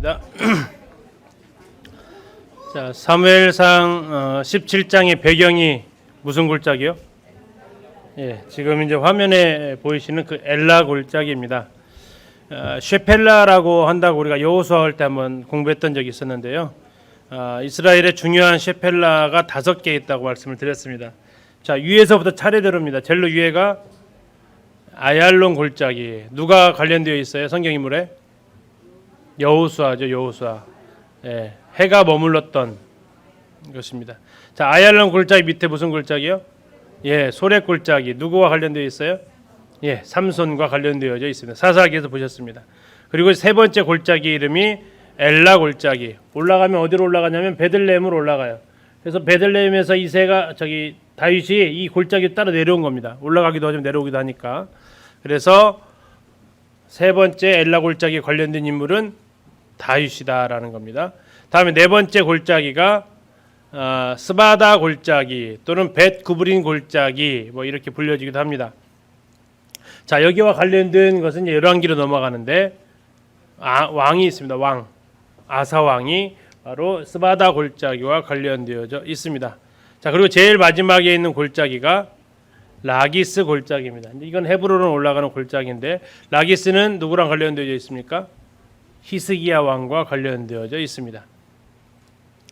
자, 사무엘상 17장의 배경이 무슨 골짜기요? 예, 지금 이제 화면에 보이시는 그 엘라 골짜기입니다. 셰펠라라고 한다고 우리가 여호수아 할 때 한번 공부했던 적이 있었는데요. 이스라엘의 중요한 셰펠라가 5개 있다고 말씀을 드렸습니다. 자, 위에서부터 차례대로입니다. 제일 위에가 아얄론 골짜기. 누가 관련되어 있어요? 성경 인물에? 여호수아죠, 여호수아. 예, 해가 머물렀던 것입니다. 자, 아얄론 골짜기 밑에 무슨 골짜기요? 예, 소렉 골짜기. 누구와 관련되어 있어요? 예, 삼손과 관련되어져 있습니다. 사사기에서 보셨습니다. 그리고 세 번째 골짜기 이름이 엘라 골짜기. 올라가면 어디로 올라가냐면 베들레헴으로 올라가요. 그래서 베들레헴에서 이새가 다윗이 이 골짜기 따라 내려온 겁니다. 올라가기도 하지만 내려오기도 하니까. 그래서 세 번째 엘라 골짜기에 관련된 인물은 다윗이다라는 겁니다. 다음에 네 번째 골짜기가 스바다 골짜기 또는 벳 구브린 골짜기 뭐 이렇게 불려지기도 합니다. 자, 여기와 관련된 것은 열왕기로 넘어가는데 왕이 있습니다. 왕 아사 왕이 바로 스바다 골짜기와 관련되어져 있습니다. 자, 그리고 제일 마지막에 있는 골짜기가 라기스 골짜기입니다. 이건 헤브론으로 올라가는 골짜기인데 라기스는 누구랑 관련되어져 있습니까? 히스기야 왕과 관련되어져 있습니다.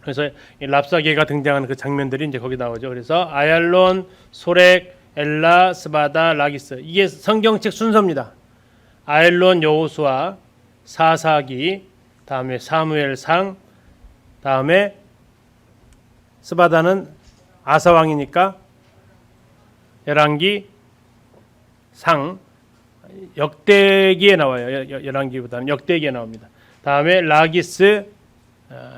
그래서 랍사계가 등장하는 그 장면들이 이제 거기 나오죠. 그래서 아얄론, 소렉, 엘라, 스바다, 라기스. 이게 성경책 순서입니다. 아얄론 여호수아, 사사기, 다음에 사무엘상, 다음에 스바다는 아사 왕이니까 열왕기, 상, 역대기에 나와요. 열왕기보다는 역대기에 나옵니다. 다음에 라기스,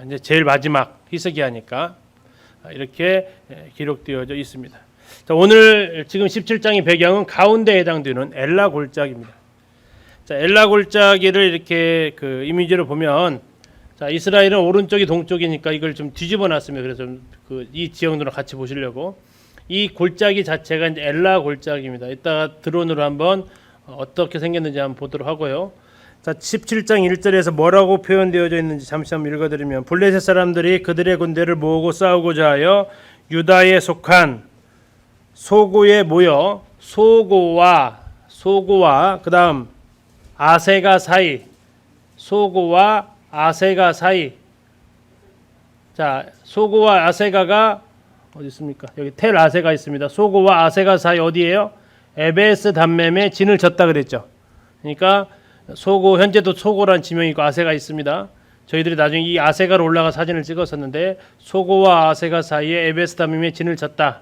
이제 제일 마지막 히스기야니까 이렇게 기록되어져 있습니다. 자, 오늘 지금 17장의 배경은 가운데에 해당되는 엘라 골짜기입니다. 자, 엘라 골짜기를 이렇게 그 이미지로 보면, 자, 이스라엘은 오른쪽이 동쪽이니까 이걸 좀 뒤집어 놨습니다. 그래서 이 지형으로 같이 보시려고. 이 골짜기 자체가 이제 엘라 골짜기입니다. 이따가 드론으로 한번 어떻게 생겼는지 한번 보도록 하고요. 자, 17장 1절에서 뭐라고 표현되어져 있는지 잠시 한번 읽어드리면, 블레셋 사람들이 그들의 군대를 모으고 싸우고자 하여 유다에 속한 소고에 모여 소고와 그 다음 아세가 사이, 소고와 아세가 사이. 자, 소고와 아세가가 어디 있습니까? 여기 텔 아세가 있습니다. 소고와 아세가 사이 어디예요? 에베스 담멤에 진을 졌다 그랬죠. 그러니까 소고, 현재도 소고란 지명이 있고 아세가 있습니다. 저희들이 나중에 이 아세가로 올라가 사진을 찍었었는데, 소고와 아세가 사이에 에베스 담멤에 진을 졌다.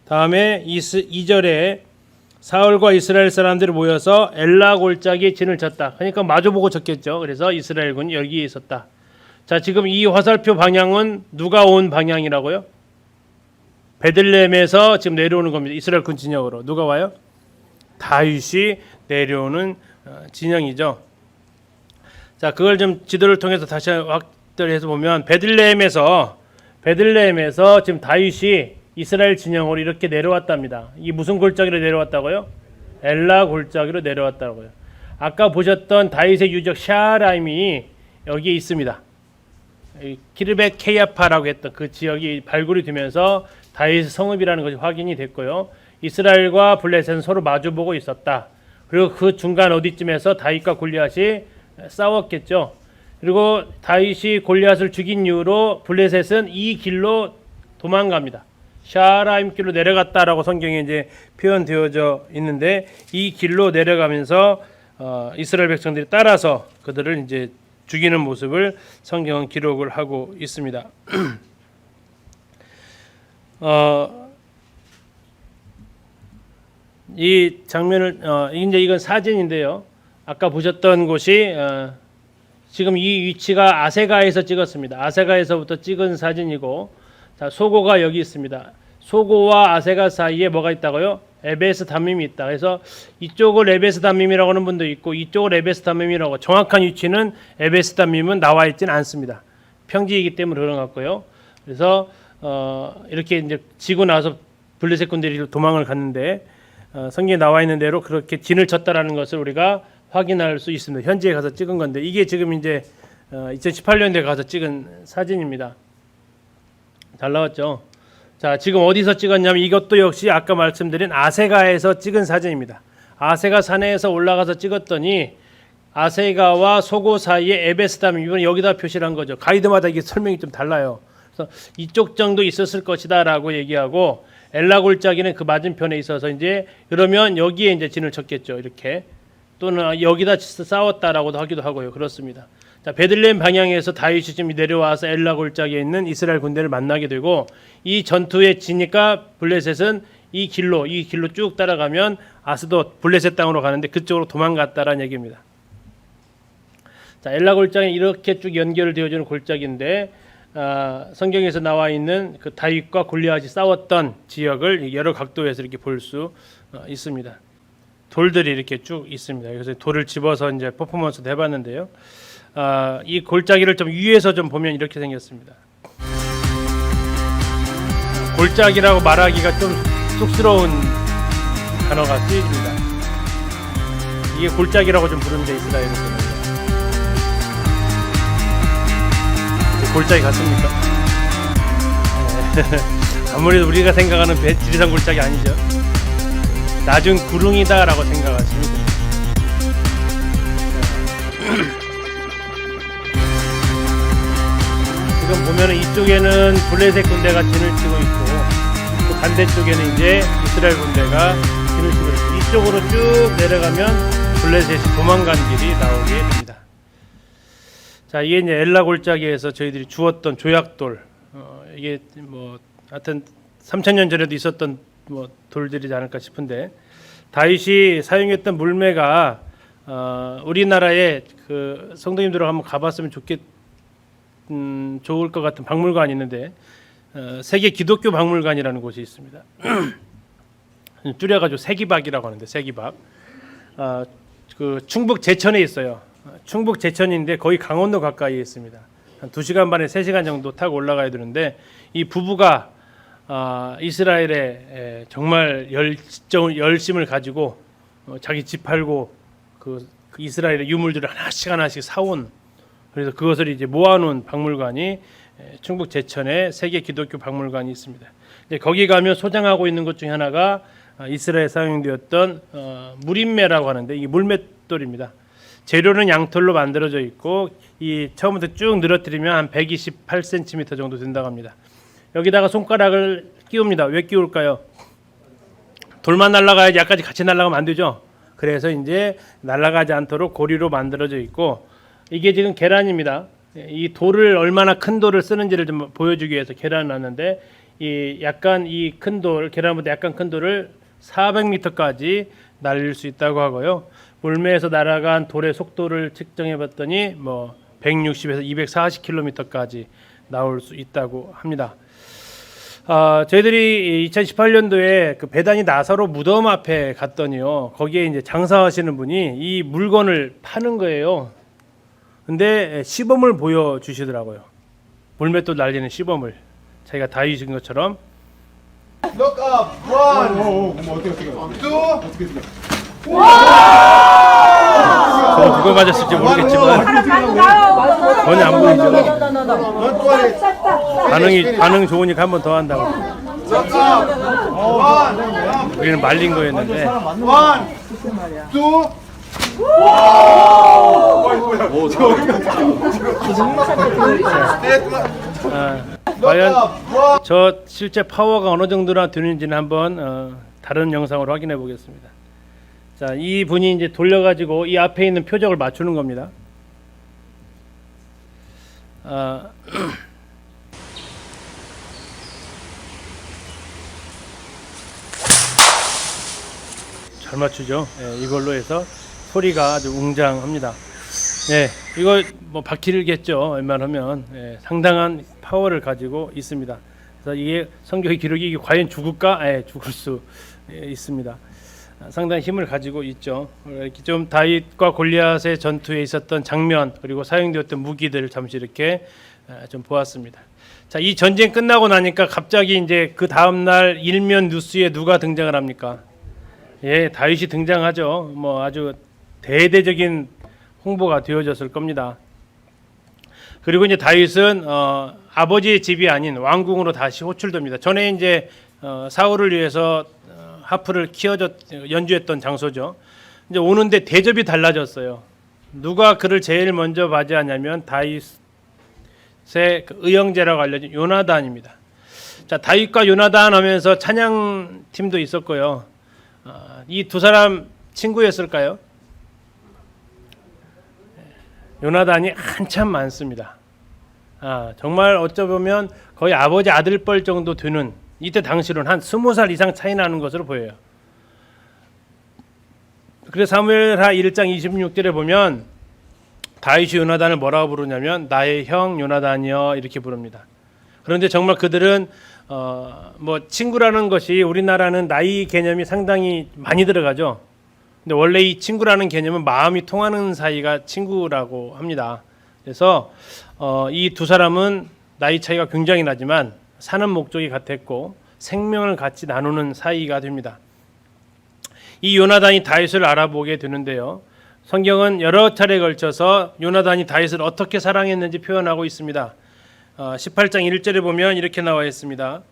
다음에 2절에 사울과 이스라엘 사람들이 모여서 엘라 골짜기에 진을 쳤다. 그러니까 마주보고 쳤겠죠. 그래서 이스라엘군이 여기에 있었다. 자, 지금 이 화살표 방향은 누가 온 방향이라고요? 베들레헴에서 지금 내려오는 겁니다. 이스라엘 군 진영으로. 누가 와요? 다윗이 내려오는 진영이죠. 자, 그걸 좀 지도를 통해서 다시 확대해서 보면, 베들레헴에서 지금 다윗이 이스라엘 진영으로 이렇게 내려왔답니다. 이 무슨 골짜기로 내려왔다고요? 엘라 골짜기로 내려왔다고요. 아까 보셨던 다윗의 유적 샤라임이 여기에 있습니다. 키르벳 케야파라고 했던 그 지역이 발굴이 되면서 다윗의 성읍이라는 것이 확인이 됐고요. 이스라엘과 블레셋은 서로 마주보고 있었다. 그리고 그 중간 어디쯤에서 다윗과 골리앗이 싸웠겠죠. 그리고 다윗이 골리앗을 죽인 이후로 블레셋은 이 길로 도망갑니다. 샤라임 길로 내려갔다라고 성경에 이제 표현되어져 있는데, 이 길로 내려가면서 이스라엘 백성들이 따라서 그들을 이제 죽이는 모습을 성경은 기록을 하고 있습니다. 이 장면을 이제 이건 사진인데요. 아까 보셨던 곳이 지금 이 위치가 아세가에서 찍었습니다. 아세가에서부터 찍은 사진이고, 자, 소고가 여기 있습니다. 소고와 아세가 사이에 뭐가 있다고요? 에베스 담밈이 있다. 그래서 이쪽을 에베스 담밈이라고 하는 분도 있고, 이쪽을 에베스 담밈이라고. 정확한 위치는 에베스 담밈은 나와 있지는 않습니다. 평지이기 때문에 그런 것 같고요. 그래서 이렇게 이제 지고 나서 블레셋 군들이 도망을 갔는데, 성경에 나와 있는 대로 그렇게 진을 쳤다라는 것을 우리가 확인할 수 있습니다. 현지에 가서 찍은 건데, 이게 지금 이제 2018년도에 가서 찍은 사진입니다. 잘 나왔죠? 자, 지금 어디서 찍었냐면 이것도 역시 아까 말씀드린 아세가에서 찍은 사진입니다. 아세가 산에서 올라가서 찍었더니 아세가와 소고 사이에 에베스담, 이번 여기다 표시를 한 거죠. 가이드마다 이게 설명이 좀 달라요. 그래서 이쪽 정도 있었을 것이다라고 얘기하고 엘라 골짜기는 그 맞은편에 있어서 이제 그러면 여기에 이제 진을 쳤겠죠. 이렇게 또는 여기다 싸웠다라고도 하기도 하고요. 그렇습니다. 자, 베들레헴 방향에서 다윗이 지금 내려와서 엘라 골짜기에 있는 이스라엘 군대를 만나게 되고 이 전투에 지니까 블레셋은 이 길로 쭉 따라가면 아스돗 블레셋 땅으로 가는데 그쪽으로 도망갔다라는 얘기입니다. 자, 엘라 골짜기 이렇게 쭉 연결되어지는 골짜기인데 성경에서 나와 있는 그 다윗과 골리앗이 싸웠던 지역을 여러 각도에서 이렇게 볼 수 있습니다. 돌들이 이렇게 쭉 있습니다. 그래서 돌을 집어서 이제 퍼포먼스도 해봤는데요. 이 골짜기를 좀 위에서 좀 보면 이렇게 생겼습니다. 골짜기라고 말하기가 좀 쑥스러운 단어가 쓰입니다. 이게 골짜기라고 좀 부르는데 이스라엘에서는 골짜기 같습니까? 아무래도 우리가 생각하는 지리산 골짜기 아니죠. 낮은 구릉이다라고 생각하시면 됩니다. 지금 보면은 이쪽에는 블레셋 군대가 진을 치고 있고 또 반대쪽에는 이제 이스라엘 군대가 진을 치고 있고 이쪽으로 쭉 내려가면 블레셋이 도망간 길이 나오게 됩니다. 자, 이게 이제 엘라 골짜기에서 저희들이 주웠던 조약돌, 이게 뭐 하여튼 3,000년 전에도 있었던 뭐 돌들이지 않을까 싶은데 다윗이 사용했던 물매가 우리나라에 그 성도님들 한번 가봤으면 좋을 것 같은 박물관이 있는데 세계 기독교 박물관이라는 곳이 있습니다. 줄여가지고 세기박이라고 하는데 세기박. 그 충북 제천에 있어요. 충북 제천인데 거의 강원도 가까이에 있습니다. 한 2시간 반에 3시간 정도 타고 올라가야 되는데 이 부부가 이스라엘에 정말 열심을 가지고 자기 집 팔고 그 이스라엘의 유물들을 하나씩 사온, 그래서 그것을 이제 모아놓은 박물관이 충북 제천에 세계 기독교 박물관이 있습니다. 거기 가면 소장하고 있는 것 중에 하나가 이스라엘에 사용되었던 무림매라고 하는데 이게 물맷돌입니다. 재료는 양털로 만들어져 있고 이 처음부터 쭉 늘어뜨리면 한 128cm 정도 된다고 합니다. 여기다가 손가락을 끼웁니다. 왜 끼울까요? 돌만 날아가야지 약까지 같이 날아가면 안 되죠. 그래서 이제 날아가지 않도록 고리로 만들어져 있고 이게 지금 계란입니다. 이 돌을 얼마나 큰 돌을 쓰는지를 좀 보여주기 위해서 계란을 놨는데 이 약간 이 큰 돌, 계란보다 약간 큰 돌을 400m까지 날릴 수 있다고 하고요. 물매에서 날아간 돌의 속도를 측정해 봤더니 뭐 160에서 240km까지 나올 수 있다고 합니다. 저희들이 2018년도에 그 베다니 나사로 무덤 앞에 갔더니요. 거기에 이제 장사하시는 분이 이 물건을 파는 거예요. 근데 시범을 보여주시더라고요. 물맷돌 날리는 시범을. 자기가 다윗인 것처럼. Look up. One, two. 저는 누가 맞았을지 모르겠지만 전혀 안 보이죠. Don't worry. 반응 좋으니까 한 번 더 한다고. Look up. One, 우리는 말린 거였는데. one, two. 과연 저 실제 파워가 어느 정도나 되는지는 한번 다른 영상으로 확인해 보겠습니다. 자, 이 분이 이제 돌려가지고 이 앞에 있는 표적을 맞추는 겁니다. 잘 맞추죠. 네, 이걸로 해서 소리가 아주 웅장합니다. 네, 이거 뭐 바퀴를겠죠. 웬만하면 상당한 파워를 가지고 있습니다. 그래서 이게 성경의 기록이 이게 과연 죽을까? 죽을 수 있습니다. 상당히 힘을 가지고 있죠. 이렇게 좀 다윗과 골리앗의 전투에 있었던 장면 그리고 사용되었던 무기들을 잠시 이렇게 좀 보았습니다. 자, 이 전쟁 끝나고 나니까 갑자기 이제 그 다음 날 일면 뉴스에 누가 등장을 합니까? 다윗이 등장하죠. 뭐 아주 대대적인 홍보가 되어졌을 겁니다. 그리고 이제 다윗은 아버지의 집이 아닌 왕궁으로 다시 호출됩니다. 전에 이제 사울을 위해서 하프를 연주했던 장소죠. 이제 오는데 대접이 달라졌어요. 누가 그를 제일 먼저 맞이하냐면 다윗의 그 의형제라고 알려진 요나단입니다. 자, 다윗과 요나단 하면서 찬양 팀도 있었고요. 이 두 사람 친구였을까요? 요나단이 한참 많습니다. 정말 어쩌면 거의 아버지 아들뻘 정도 되는, 이때 당시로는 한 20살 이상 차이 나는 것으로 보여요. 그래서 사무엘하 1장 26절에 보면 다윗이 요나단을 뭐라고 부르냐면 나의 형 요나단이여 이렇게 부릅니다. 그런데 정말 그들은 뭐 친구라는 것이, 우리나라는 나이 개념이 상당히 많이 들어가죠. 근데 원래 이 친구라는 개념은 마음이 통하는 사이가 친구라고 합니다. 그래서 이 두 사람은 나이 차이가 굉장히 나지만 사는 목적이 같았고 생명을 같이 나누는 사이가 됩니다. 이 요나단이 다윗을 알아보게 되는데요. 성경은 여러 차례에 걸쳐서 요나단이 다윗을 어떻게 사랑했는지 표현하고 있습니다. 18장 1절에 보면 이렇게 나와 있습니다.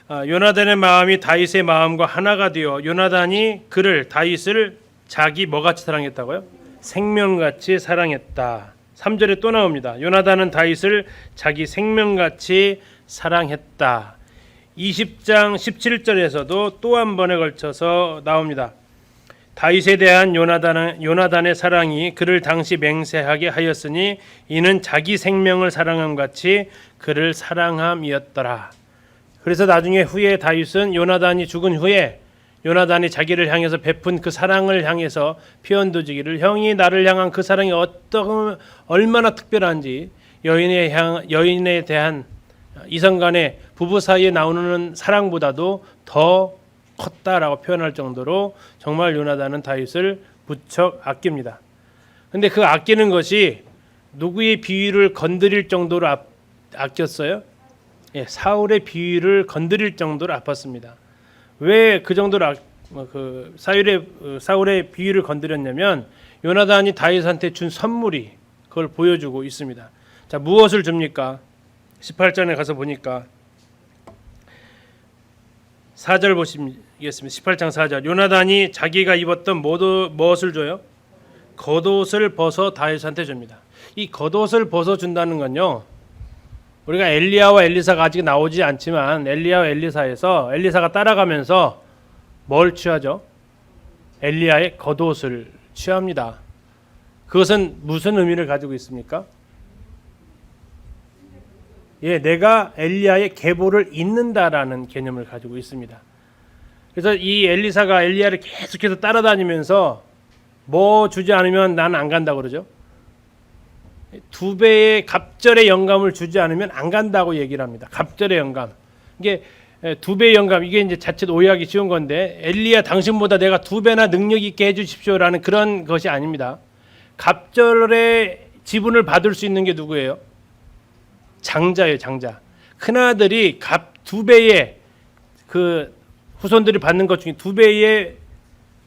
요나단의 마음이 다윗의 마음과 하나가 되어 요나단이 그를 다윗을 자기 뭐같이 사랑했다고요? 생명같이 사랑했다. 3절에 또 나옵니다. 요나단은 다윗을 자기 생명같이 사랑했다. 20장 17절에서도 또 한 번에 걸쳐서 나옵니다. 다윗에 대한 요나단의 사랑이 그를 당시 맹세하게 하였으니 이는 자기 생명을 사랑함 같이 그를 사랑함이었더라. 그래서 나중에 후에 다윗은 요나단이 죽은 후에 요나단이 자기를 향해서 베푼 그 사랑을 향해서 표현도지기를, 형이 나를 향한 그 사랑이 얼마나 특별한지, 여인에 대한 이성 간의 부부 사이에 나오는 사랑보다도 더 컸다라고 표현할 정도로 정말 요나단은 다윗을 무척 아낍니다. 근데 그 아끼는 것이 누구의 비위를 건드릴 정도로 아꼈어요? 사울의 비위를 건드릴 정도로 아팠습니다. 왜 그 정도로 사울의 비위를 건드렸냐면 요나단이 다윗한테 준 선물이 그걸 보여주고 있습니다. 자, 무엇을 줍니까? 18절에 가서 보니까 4절 보시겠습니다. 18장 4절. 요나단이 자기가 입었던 무엇을 줘요? 겉옷을 벗어 다윗한테 줍니다. 이 겉옷을 벗어 준다는 건요, 우리가 엘리야와 엘리사가 아직 나오지 않지만 엘리야와 엘리사에서 엘리사가 따라가면서 뭘 취하죠? 엘리야의 겉옷을 취합니다. 그것은 무슨 의미를 가지고 있습니까? 내가 엘리야의 계보를 잇는다라는 개념을 가지고 있습니다. 그래서 이 엘리사가 엘리야를 계속해서 따라다니면서 뭐 주지 않으면 나는 안 간다고 그러죠. 2배의 갑절의 영감을 주지 않으면 안 간다고 얘기를 합니다. 갑절의 영감. 이게 2배의 영감, 이게 이제 자칫 오해하기 쉬운 건데, 엘리야 당신보다 내가 2배나 능력 있게 해주십시오라는 그런 것이 아닙니다. 갑절의 지분을 받을 수 있는 게 누구예요? 장자예요, 장자. 큰아들이 2배의 그 후손들이 받는 것 중에 2배의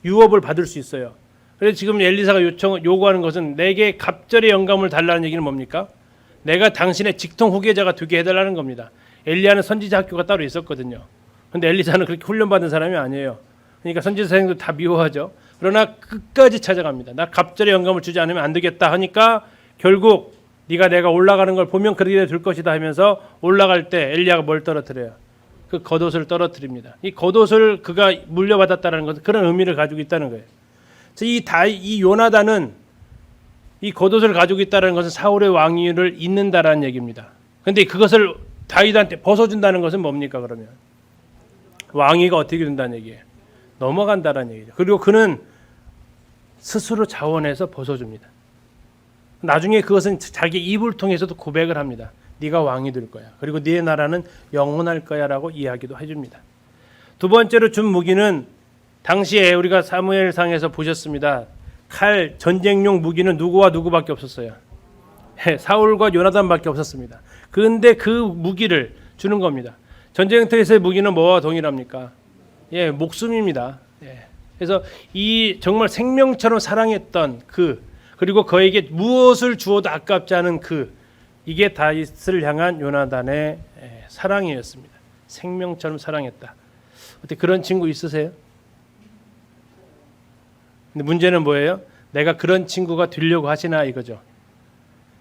유업을 받을 수 있어요. 그래서 지금 엘리사가 요구하는 것은 내게 갑절의 영감을 달라는 얘기는 뭡니까? 내가 당신의 직통 후계자가 되게 해달라는 겁니다. 엘리야는 선지자 학교가 따로 있었거든요. 그런데 엘리사는 그렇게 훈련받은 사람이 아니에요. 그러니까 선지자 선생도 다 미워하죠. 그러나 끝까지 찾아갑니다. 나 갑절의 영감을 주지 않으면 안 되겠다 하니까 결국 네가 내가 올라가는 걸 보면 그렇게 될 것이다 하면서 올라갈 때 엘리야가 뭘 떨어뜨려요? 그 겉옷을 떨어뜨립니다. 이 겉옷을 그가 물려받았다는 것은 그런 의미를 가지고 있다는 거예요. 이 요나단은 이 겉옷을 가지고 있다는 것은 사울의 왕위를 잇는다라는 얘기입니다. 그런데 그것을 다윗한테 벗어준다는 것은 뭡니까? 그러면 왕위가 어떻게 된다는 얘기예요? 넘어간다라는 얘기죠. 그리고 그는 스스로 자원해서 벗어줍니다. 나중에 그것은 자기 입을 통해서도 고백을 합니다. 네가 왕이 될 거야. 그리고 네 나라는 영원할 거야라고 이야기도 해줍니다. 두 번째로 준 무기는 당시에 우리가 사무엘상에서 보셨습니다. 칼, 전쟁용 무기는 누구와 누구밖에 없었어요. 사울과 요나단밖에 없었습니다. 그런데 그 무기를 주는 겁니다. 전쟁터에서의 무기는 뭐와 동일합니까? 목숨입니다. 그래서 이 정말 생명처럼 사랑했던 그리고 그에게 무엇을 주어도 아깝지 않은 이게 다윗을 향한 요나단의 사랑이었습니다. 생명처럼 사랑했다. 어때 그런 친구 있으세요? 근데 문제는 뭐예요? 내가 그런 친구가 되려고 하시나 이거죠.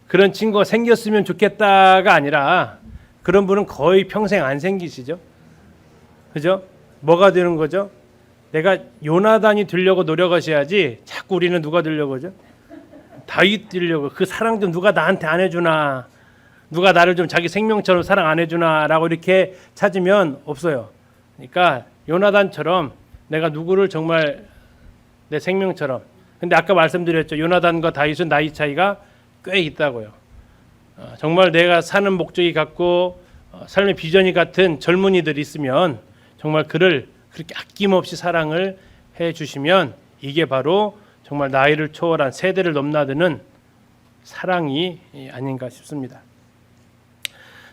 그런 친구가 생겼으면 좋겠다가 아니라 그런 분은 거의 평생 안 생기시죠. 그죠? 뭐가 되는 거죠? 내가 요나단이 되려고 노력하셔야지 자꾸 우리는 누가 되려고 하죠? 다윗 되려고. 그 사랑 좀 누가 나한테 안 해주나, 누가 나를 좀 자기 생명처럼 사랑 안 해주나 라고 이렇게 찾으면 없어요. 그러니까 요나단처럼 내가 누구를 정말 내 생명처럼. 근데 아까 말씀드렸죠. 요나단과 다윗은 나이 차이가 꽤 있다고요. 정말 내가 사는 목적이 같고 삶의 비전이 같은 젊은이들이 있으면 정말 그를 그렇게 아낌없이 사랑을 해 주시면 이게 바로 정말 나이를 초월한 세대를 넘나드는 사랑이 아닌가 싶습니다.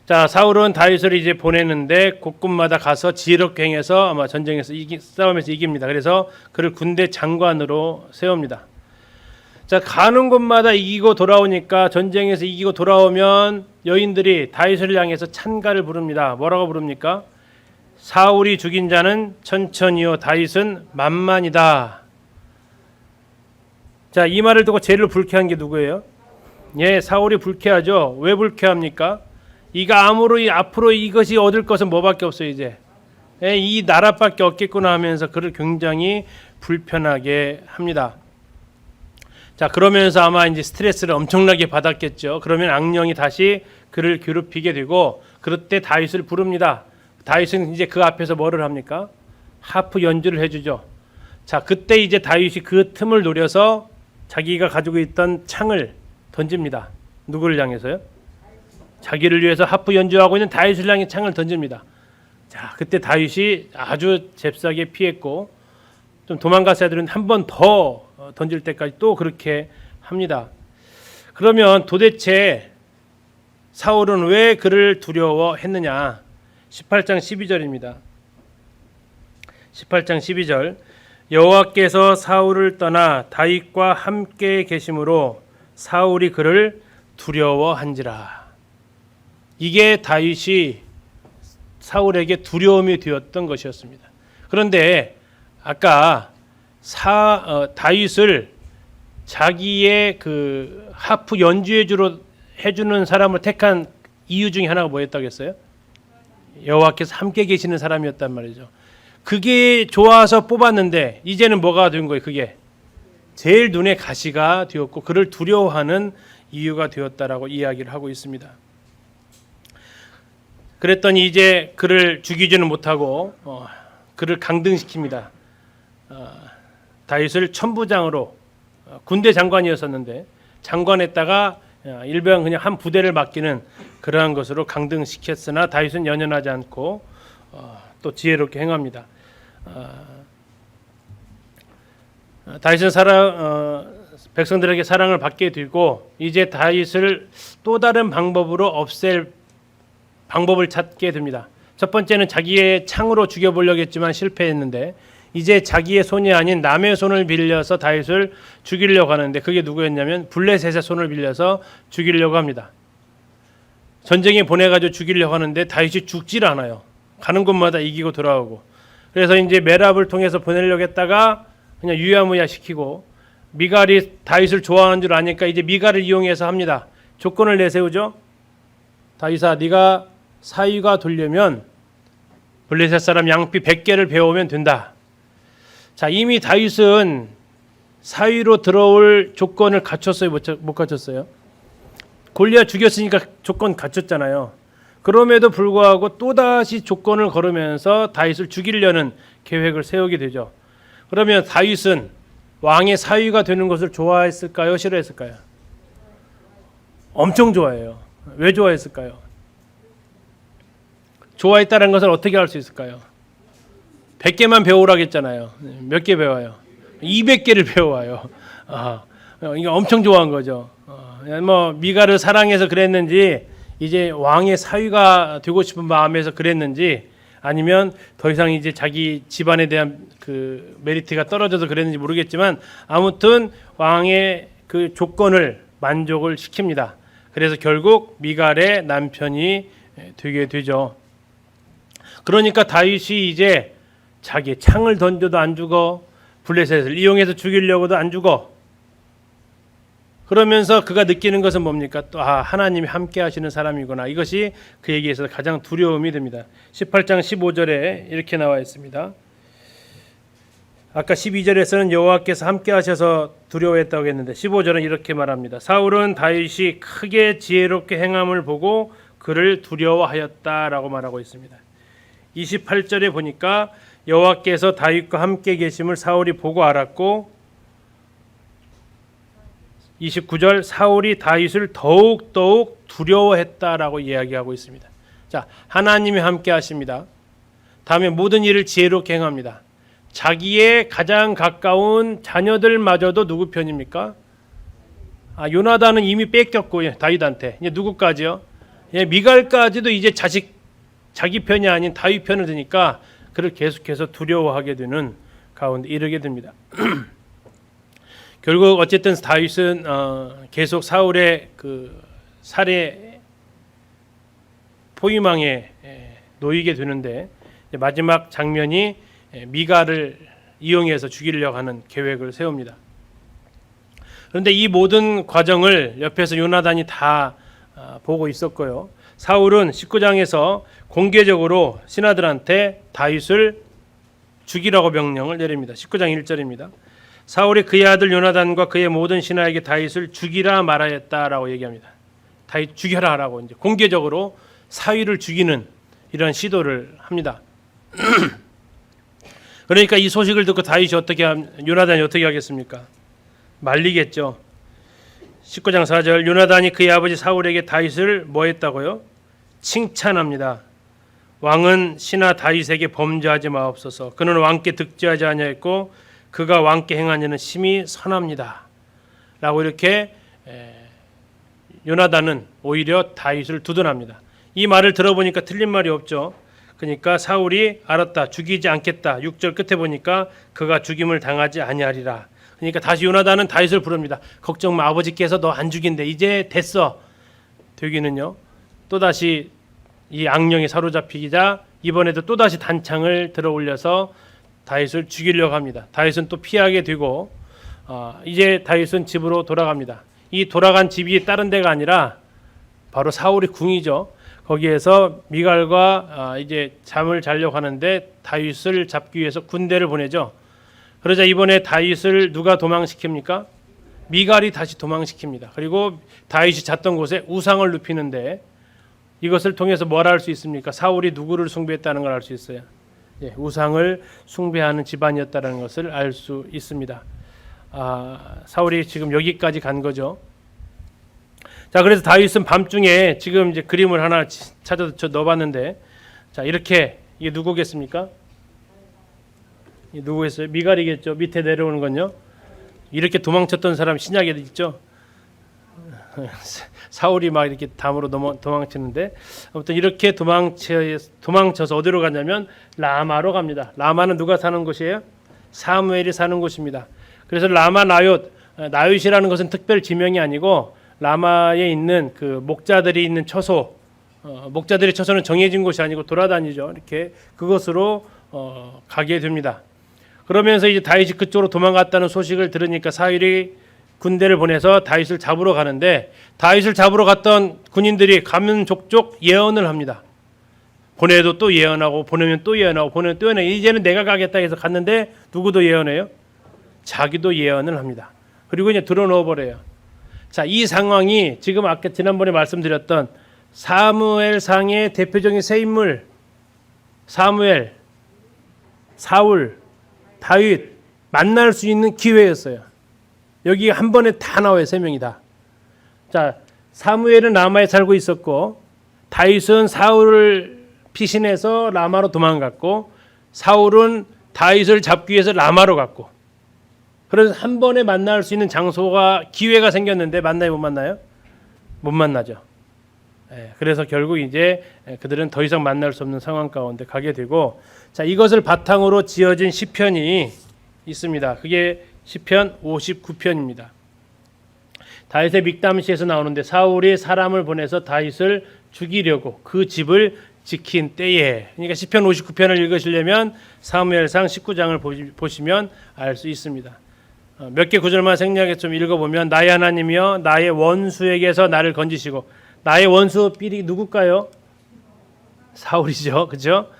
자, 사울은 다윗을 이제 보내는데 곳곳마다 가서 지혜롭게 행해서 아마 전쟁에서 싸움에서 이깁니다. 그래서 그를 군대 장관으로 세웁니다. 자, 가는 곳마다 이기고 돌아오니까 전쟁에서 이기고 돌아오면 여인들이 다윗을 향해서 찬가를 부릅니다. 뭐라고 부릅니까? 사울이 죽인 자는 천천히요 다윗은 만만이다. 자, 이 말을 듣고 제일 불쾌한 게 누구예요? 예, 사울이 불쾌하죠. 왜 불쾌합니까? 이가 앞으로 이것이 얻을 것은 뭐밖에 없어요. 이제 이 나라밖에 없겠구나 하면서 그를 굉장히 불편하게 합니다. 자, 그러면서 아마 이제 스트레스를 엄청나게 받았겠죠. 그러면 악령이 다시 그를 괴롭히게 되고 그럴 때 다윗을 부릅니다. 다윗은 이제 그 앞에서 뭐를 합니까? 하프 연주를 해주죠. 자, 그때 이제 다윗이 그 틈을 노려서 자기가 가지고 있던 창을 던집니다. 누구를 향해서요? 자기를 위해서 하프 연주하고 있는 다윗을 향해 창을 던집니다. 자, 그때 다윗이 아주 잽싸게 피했고 좀 도망갔어야 되는 한 번 더 던질 때까지 또 그렇게 합니다. 그러면 도대체 사울은 왜 그를 두려워했느냐? 18장 12절입니다. 18장 12절 여호와께서 사울을 떠나 다윗과 함께 계심으로 사울이 그를 두려워한지라. 이게 다윗이 사울에게 두려움이 되었던 것이었습니다. 그런데 아까 다윗을 자기의 그 하프 연주해주러 해주는 사람을 택한 이유 중에 하나가 뭐였다고 했어요? 여호와께서 함께 계시는 사람이었단 말이죠. 그게 좋아서 뽑았는데 이제는 뭐가 된 거예요? 그게 제일 눈에 가시가 되었고 그를 두려워하는 이유가 되었다라고 이야기를 하고 있습니다. 그랬더니 이제 그를 죽이지는 못하고 그를 강등시킵니다. 다윗을 천부장으로 군대 장관이었었는데 장관했다가 일병 그냥 한 부대를 맡기는 그러한 것으로 강등시켰으나 다윗은 연연하지 않고 또 지혜롭게 행합니다. 다윗은 백성들에게 사랑을 받게 되고 이제 다윗을 또 다른 방법으로 없앨 방법을 찾게 됩니다. 첫 번째는 자기의 창으로 죽여보려고 했지만 실패했는데 이제 자기의 손이 아닌 남의 손을 빌려서 다윗을 죽이려고 하는데 그게 누구였냐면 블레셋의 손을 빌려서 죽이려고 합니다. 전쟁에 보내가지고 죽이려고 하는데 다윗이 죽질 않아요. 가는 곳마다 이기고 돌아오고. 그래서 이제 메랍을 통해서 보내려고 했다가 그냥 유야무야 시키고 미갈이 다윗을 좋아하는 줄 아니까 이제 미갈을 이용해서 합니다. 조건을 내세우죠. 다윗아, 네가 사위가 되려면 블레셋 사람 양피 100개를 배우면 된다. 자, 이미 다윗은 사위로 들어올 조건을 갖췄어요? 못 갖췄어요? 골리앗 죽였으니까 조건 갖췄잖아요. 그럼에도 불구하고 또다시 조건을 걸으면서 다윗을 죽이려는 계획을 세우게 되죠. 그러면 다윗은 왕의 사위가 되는 것을 좋아했을까요? 싫어했을까요? 엄청 좋아해요. 왜 좋아했을까요? 좋아했다는 것을 어떻게 알 수 있을까요? 100개만 배우라겠잖아요. 몇 개 배워요? 200개를 배워요. 이거 엄청 좋아한 거죠. 뭐 미갈을 사랑해서 그랬는지 이제 왕의 사위가 되고 싶은 마음에서 그랬는지 아니면 더 이상 이제 자기 집안에 대한 그 메리트가 떨어져서 그랬는지 모르겠지만 아무튼 왕의 그 조건을 만족을 시킵니다. 그래서 결국 미갈의 남편이 되게 되죠. 그러니까 다윗이 이제 자기 창을 던져도 안 죽어, 블레셋을 이용해서 죽이려고도 안 죽어. 그러면서 그가 느끼는 것은 뭡니까? 또 하나님이 함께 하시는 사람이구나. 이것이 그에게 있어서 가장 두려움이 됩니다. 18장 15절에 이렇게 나와 있습니다. 아까 12절에서는 여호와께서 함께 하셔서 두려워했다고 했는데 15절은 이렇게 말합니다. 사울은 다윗이 크게 지혜롭게 행함을 보고 그를 두려워하였다라고 말하고 있습니다. 28절에 보니까 여호와께서 다윗과 함께 계심을 사울이 보고 알았고 29절 사울이 다윗을 더욱 두려워했다라고 이야기하고 있습니다. 자, 하나님이 함께 하십니다. 다음에 모든 일을 지혜롭게 행합니다. 자기의 가장 가까운 자녀들마저도 누구 편입니까? 요나단은 이미 뺏겼고 다윗한테 이제 누구까지요? 미갈까지도 이제 자기 편이 아닌 다윗 편을 드니까 그를 계속해서 두려워하게 되는 가운데 이르게 됩니다. 결국 어쨌든 다윗은 계속 사울의 그 살해 포위망에 놓이게 되는데 마지막 장면이 미갈을 이용해서 죽이려고 하는 계획을 세웁니다. 그런데 이 모든 과정을 옆에서 요나단이 다 보고 있었고요. 사울은 19장에서 공개적으로 신하들한테 다윗을 죽이라고 명령을 내립니다. 19장 1절입니다. 사울이 그의 아들 요나단과 그의 모든 신하에게 다윗을 죽이라 말하였다라고 얘기합니다. 다윗 죽여라라고 이제 공개적으로 사위를 죽이는 이런 시도를 합니다. 그러니까 이 소식을 듣고 다윗이 요나단이 어떻게 하겠습니까? 말리겠죠. 19장 4절 요나단이 그의 아버지 사울에게 다윗을 뭐 했다고요? 칭찬합니다. 왕은 신하 다윗에게 범죄하지 마옵소서. 그는 왕께 득죄하지 아니하였고 그가 왕께 행한 일은 심히 선합니다. 라고 이렇게 요나단은 오히려 다윗을 두둔합니다. 이 말을 들어보니까 틀린 말이 없죠. 그러니까 사울이 알았다, 죽이지 않겠다. 6절 끝에 보니까 그가 죽임을 당하지 아니하리라. 그러니까 다시 요나단은 다윗을 부릅니다. 걱정 마, 아버지께서 너 안 죽인대. 이제 됐어. 되기는요. 또다시 이 악령에 사로잡히자 이번에도 또다시 단창을 들어 올려서 다윗을 죽이려고 합니다. 다윗은 또 피하게 되고 이제 다윗은 집으로 돌아갑니다. 이 돌아간 집이 다른 데가 아니라 바로 사울의 궁이죠. 거기에서 미갈과 이제 잠을 자려고 하는데 다윗을 잡기 위해서 군대를 보내죠. 그러자 이번에 다윗을 누가 도망시킵니까? 미갈이 다시 도망시킵니다. 그리고 다윗이 잤던 곳에 우상을 눕히는데 이것을 통해서 뭘 알 수 있습니까? 사울이 누구를 숭배했다는 걸 알 수 있어요. 우상을 숭배하는 집안이었다는 것을 알 수 있습니다. 사울이 지금 여기까지 간 거죠. 자, 그래서 다윗은 밤중에 지금 이제 그림을 하나 찾아서 넣어봤는데, 자, 이렇게 이게 누구겠습니까? 이 누구겠어요? 미갈이겠죠. 밑에 내려오는 건요. 이렇게 도망쳤던 사람 신약에 있죠. 사울이 막 이렇게 담으로 도망치는데 아무튼 이렇게 도망쳐서 어디로 가냐면 라마로 갑니다. 라마는 누가 사는 곳이에요? 사무엘이 사는 곳입니다. 그래서 라마 나옳이라는 것은 특별 지명이 아니고 라마에 있는 그 목자들이 있는 처소, 목자들의 처소는 정해진 곳이 아니고 돌아다니죠. 이렇게 그것으로 가게 됩니다. 그러면서 이제 다윗이 그쪽으로 도망갔다는 소식을 들으니까 사울이 군대를 보내서 다윗을 잡으러 가는데 다윗을 잡으러 갔던 군인들이 가면 족족 예언을 합니다. 보내도 또 예언하고 보내면 또 예언하고 보내면 또 예언하고 이제는 내가 가겠다 해서 갔는데 누구도 예언해요? 자기도 예언을 합니다. 그리고 이제 들어넣어 버려요. 자, 이 상황이 지금 아까 지난번에 말씀드렸던 사무엘상의 대표적인 세 인물 사무엘, 사울, 다윗 만날 수 있는 기회였어요. 여기 한 번에 다 나와요. 세 명이 다. 자, 사무엘은 라마에 살고 있었고 다윗은 사울을 피신해서 라마로 도망갔고 사울은 다윗을 잡기 위해서 라마로 갔고 그래서 한 번에 만날 수 있는 장소가 기회가 생겼는데 만나요? 못 만나요? 못 만나죠. 그래서 결국 이제 그들은 더 이상 만날 수 없는 상황 가운데 가게 되고 자, 이것을 바탕으로 지어진 시편이 있습니다. 그게 시편 59편입니다. 다윗의 믹담시에서 나오는데 사울이 사람을 보내서 다윗을 죽이려고 그 집을 지킨 때에, 그러니까 시편 59편을 읽으시려면 사무엘상 19장을 보시면 알 수 있습니다. 몇 개 구절만 생략해서 좀 읽어보면 나의 하나님이여 나의 원수에게서 나를 건지시고, 나의 원수 삐리 누굴까요? 사울이죠. 그죠?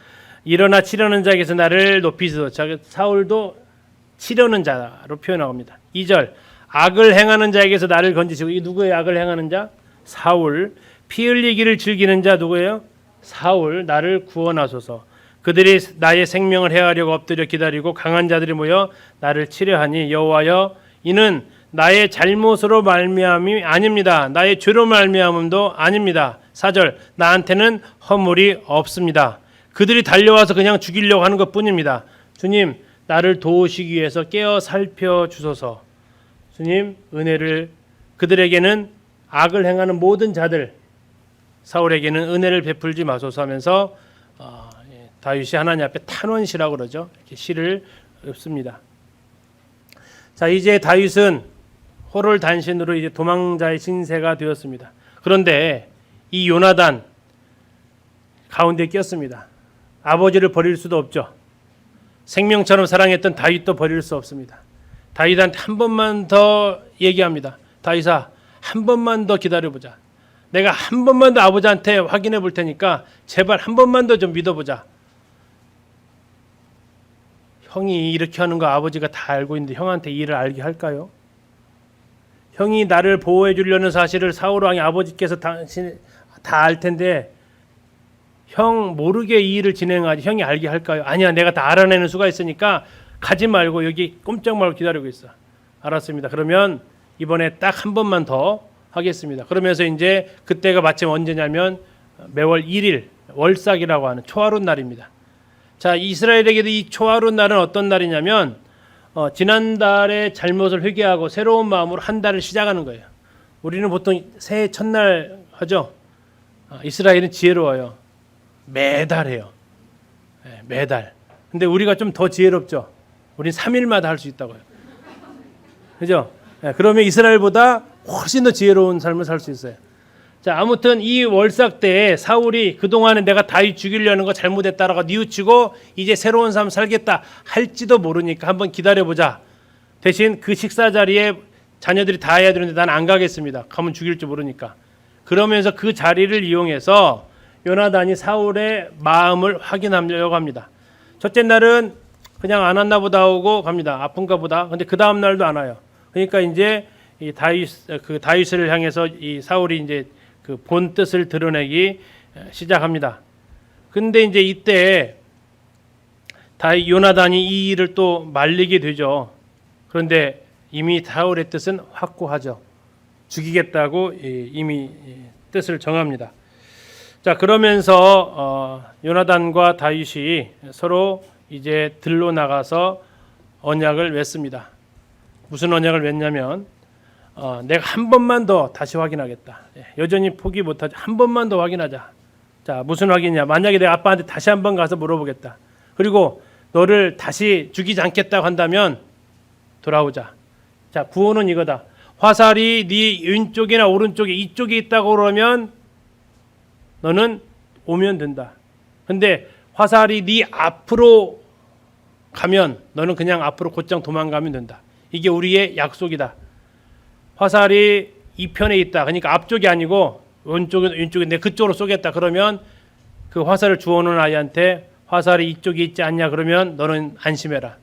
일어나 치려는 자에게서 나를 높이소서. 사울도 치려는 자로 표현합니다. 2절 악을 행하는 자에게서 나를 건지시고, 이 누구예요? 악을 행하는 자? 사울. 피 흘리기를 즐기는 자 누구예요? 사울. 나를 구원하소서. 그들이 나의 생명을 해하려고 엎드려 기다리고 강한 자들이 모여 나를 치려하니 여호와여 이는 나의 잘못으로 말미암이 아닙니다. 나의 죄로 말미암음도 아닙니다. 4절 나한테는 허물이 없습니다. 그들이 달려와서 그냥 죽이려고 하는 것뿐입니다. 주님 나를 도우시기 위해서 깨어 살펴주소서. 주님 은혜를, 그들에게는 악을 행하는 모든 자들, 사울에게는 은혜를 베풀지 마소서 하면서 다윗이 하나님 앞에 탄원시라고 그러죠. 이렇게 시를 읊습니다. 자, 이제 다윗은 호를 단신으로 이제 도망자의 신세가 되었습니다. 그런데 이 요나단 가운데 꼈습니다. 아버지를 버릴 수도 없죠. 생명처럼 사랑했던 다윗도 버릴 수 없습니다. 다윗한테 한 번만 더 얘기합니다. 다윗아, 한 번만 더 기다려보자. 내가 한 번만 더 아버지한테 확인해 볼 테니까 제발 한 번만 더 좀 믿어보자. 형이 이렇게 하는 거 아버지가 다 알고 있는데 형한테 이 일을 알게 할까요? 형이 나를 보호해 주려는 사실을 사울 왕의 아버지께서 다 알 텐데 형 모르게 이 일을 진행하지 형이 알게 할까요? 아니야, 내가 다 알아내는 수가 있으니까 가지 말고 여기 꼼짝 말고 기다리고 있어. 알았습니다. 그러면 이번에 딱 한 번만 더 하겠습니다. 그러면서 이제 그때가 마침 언제냐면 매월 1일 월삭이라고 하는 초하룻 날입니다. 자, 이스라엘에게도 이 초하룻 날은 어떤 날이냐면 지난달에 잘못을 회개하고 새로운 마음으로 한 달을 시작하는 거예요. 우리는 보통 새해 첫날 하죠. 이스라엘은 지혜로워요. 매달 해요. 네, 매달. 근데 우리가 좀 더 지혜롭죠. 우린 3일마다 할 수 있다고요. 그죠? 네, 그러면 이스라엘보다 훨씬 더 지혜로운 삶을 살 수 있어요. 자, 아무튼 이 월삭 때에 사울이 그동안에 내가 다윗 죽이려는 거 잘못했다라고 뉘우치고 이제 새로운 삶 살겠다 할지도 모르니까 한번 기다려보자. 대신 그 식사 자리에 자녀들이 다 해야 되는데 난 안 가겠습니다. 가면 죽일지 모르니까. 그러면서 그 자리를 이용해서 요나단이 사울의 마음을 확인하려고 합니다. 첫째 날은 그냥 안 왔나 보다 하고 갑니다. 아픈가 보다. 근데 그 다음 날도 안 와요. 그러니까 이제 이 다윗을 향해서 이 사울이 이제 그 본 뜻을 드러내기 시작합니다. 근데 이제 이때 요나단이 이 일을 또 말리게 되죠. 그런데 이미 사울의 뜻은 확고하죠. 죽이겠다고 이미 뜻을 정합니다. 자, 그러면서 요나단과 다윗이 서로 이제 들로 나가서 언약을 맺습니다. 무슨 언약을 맺냐면 내가 한 번만 더 다시 확인하겠다. 여전히 포기 못하지. 한 번만 더 확인하자. 자, 무슨 확인이냐? 만약에 내가 아빠한테 다시 한 번 가서 물어보겠다. 그리고 너를 다시 죽이지 않겠다고 한다면 돌아오자. 자, 구호는 이거다. 화살이 네 왼쪽이나 오른쪽에 이쪽에 있다고 그러면 너는 오면 된다. 근데 화살이 네 앞으로 가면 너는 그냥 앞으로 곧장 도망가면 된다. 이게 우리의 약속이다. 화살이 이 편에 있다. 그러니까 앞쪽이 아니고 왼쪽에 내 그쪽으로 쏘겠다. 그러면 그 화살을 주워놓은 아이한테 화살이 이쪽에 있지 않냐 그러면 너는 안심해라.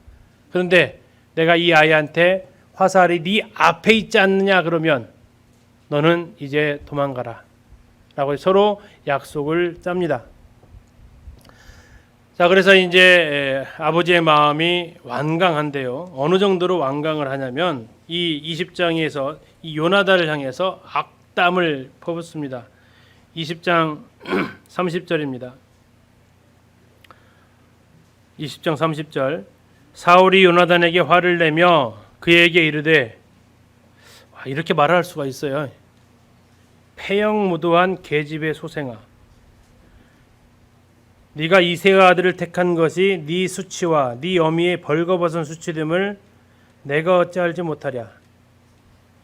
그런데 내가 이 아이한테 화살이 네 앞에 있지 않느냐 그러면 너는 이제 도망가라. 라고 서로 약속을 짭니다. 자, 그래서 이제 아버지의 마음이 완강한데요. 어느 정도로 완강을 하냐면 이 20장에서 이 요나단을 향해서 악담을 퍼붓습니다. 20장 30절입니다. 20장 30절 사울이 요나단에게 화를 내며 그에게 이르되, 이렇게 말할 수가 있어요. 폐영무도한 계집의 소생아, 네가 이새의 아들을 택한 것이 네 수치와 네 어미의 벌거벗은 수치됨을 내가 어찌 알지 못하랴.